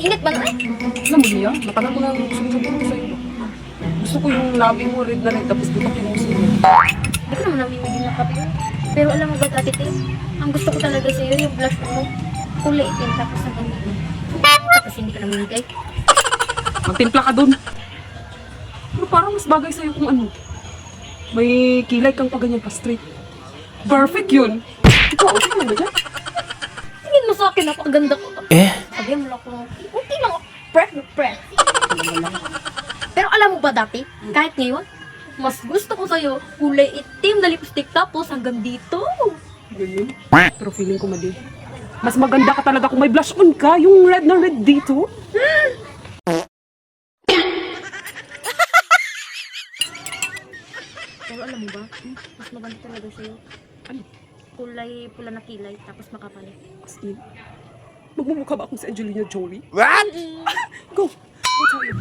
init ba na? Alam mo niya, matagal ko na sumusunod sa'yo. Gusto ko yung labi mo red na red tapos butak yung uso mo. Hindi ko naman namimili ng kape. Pero alam mo ba dati, te? Ang gusto ko talaga sa'yo yung blush mo. Kulay itim tapos ang ganito. Tapos hindi ka namimigay. Magtimpla ka dun. Pero parang mas bagay sa'yo kung ano. May kilay kang pa ganyan pa straight. Perfect yun. Ikaw, okay mo ba dyan? Tingin mo sa akin, napakaganda ko. Sabihan mo lang kung unti lang ako. Press. Pero alam mo ba dati, kahit ngayon, mas gusto ko sa'yo kulay itim na lipstick tapos hanggang dito. Ganyan. Pero feeling ko mali. Mas maganda ka talaga kung may blush on ka. Yung red na red dito. Pero alam mo ba, mas maganda talaga sa'yo. Ano? Kulay pula na kilay tapos makapalit. As in? Magmumukha ba akong si Angelina Jolie? What? Go! Go tayo.